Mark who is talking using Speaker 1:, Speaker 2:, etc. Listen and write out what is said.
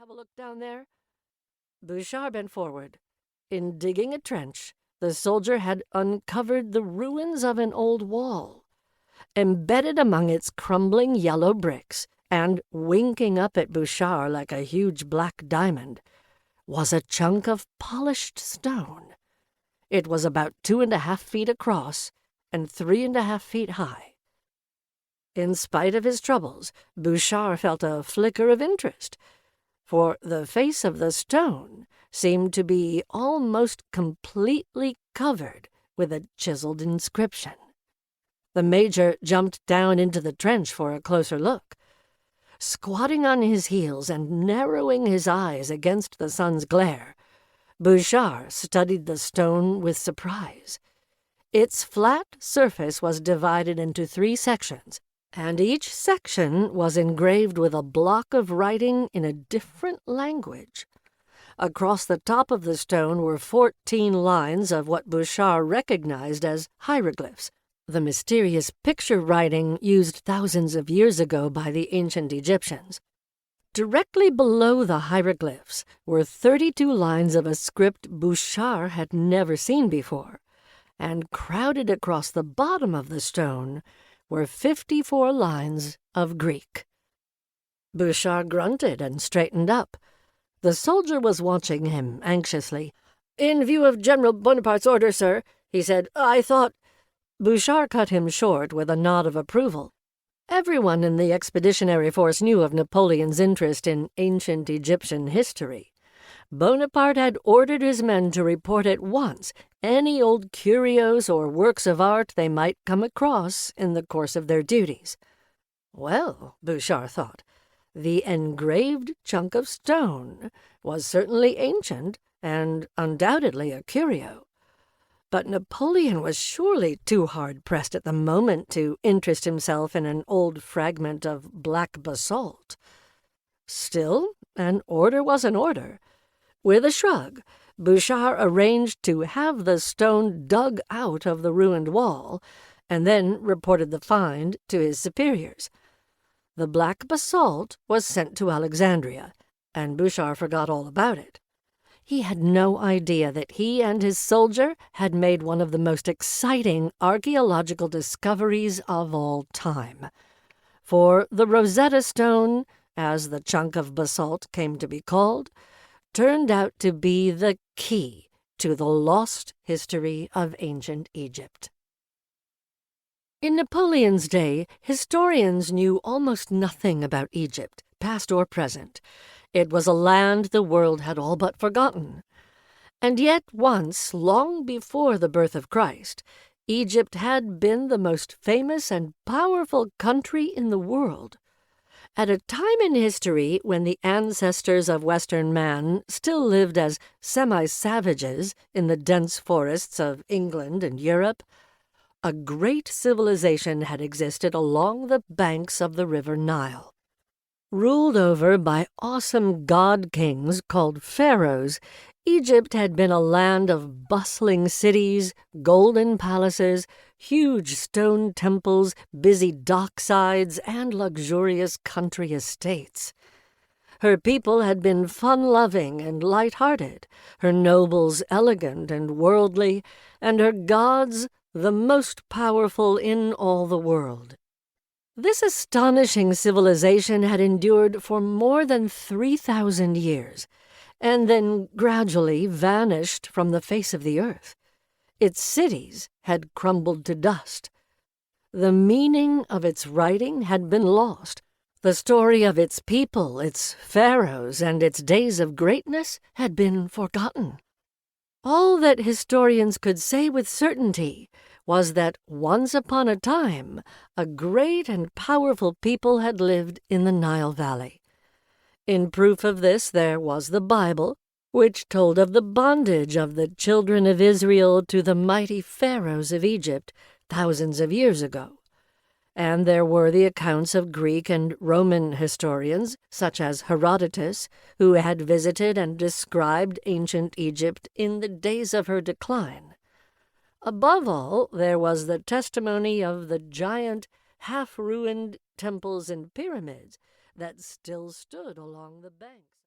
Speaker 1: have a look down there?" Bouchard bent forward. In digging a trench, the soldier had uncovered the ruins of an old wall. Embedded among its crumbling yellow bricks, and winking up at Bouchard like a huge black diamond, was a chunk of polished stone. It was about 2.5 feet across and 3.5 feet high. In spite of his troubles, Bouchard felt a flicker of interest, for the face of the stone seemed to be almost completely covered with a chiseled inscription. The major jumped down into the trench for a closer look. Squatting on his heels and narrowing his eyes against the sun's glare, Bouchard studied the stone with surprise. Its flat surface was divided into 3 sections, and each section was engraved with a block of writing in a different language. Across the top of the stone were 14 lines of what Bouchard recognized as hieroglyphs, the mysterious picture writing used thousands of years ago by the ancient Egyptians. Directly below the hieroglyphs were 32 lines of a script Bouchard had never seen before, and crowded across the bottom of the stone were 54 lines of Greek. Bouchard grunted and straightened up. The soldier was watching him anxiously. "In view of General Bonaparte's order, sir," he said, "I thought—" Bouchard cut him short with a nod of approval. Everyone in the expeditionary force knew of Napoleon's interest in ancient Egyptian history. Bonaparte had ordered his men to report at once any old curios or works of art they might come across in the course of their duties. Well, Bouchard thought, the engraved chunk of stone was certainly ancient and undoubtedly a curio. But Napoleon was surely too hard-pressed at the moment to interest himself in an old fragment of black basalt. Still, an order was an order. With a shrug, Bouchard arranged to have the stone dug out of the ruined wall, and then reported the find to his superiors. The black basalt was sent to Alexandria, and Bouchard forgot all about it. He had no idea that he and his soldier had made one of the most exciting archaeological discoveries of all time. For the Rosetta Stone, as the chunk of basalt came to be called, turned out to be the key to the lost history of ancient Egypt. In Napoleon's day, historians knew almost nothing about Egypt, past or present. It was a land the world had all but forgotten. And yet once, long before the birth of Christ, Egypt had been the most famous and powerful country in the world. At a time in history when the ancestors of Western man still lived as semi-savages in the dense forests of England and Europe, a great civilization had existed along the banks of the river Nile. Ruled over by awesome god-kings called pharaohs, Egypt had been a land of bustling cities, golden palaces, huge stone temples, busy docksides, and luxurious country estates. Her people had been fun-loving and light-hearted, her nobles elegant and worldly, and her gods the most powerful in all the world. This astonishing civilization had endured for more than 3,000 years, and then gradually vanished from the face of the earth. Its cities had crumbled to dust. The meaning of its writing had been lost. The story of its people, its pharaohs, and its days of greatness had been forgotten. All that historians could say with certainty was that once upon a time a great and powerful people had lived in the Nile Valley. In proof of this there was the Bible, which told of the bondage of the children of Israel to the mighty pharaohs of Egypt thousands of years ago. And there were the accounts of Greek and Roman historians, such as Herodotus, who had visited and described ancient Egypt in the days of her decline. Above all, there was the testimony of the giant, half-ruined temples and pyramids that still stood along the banks.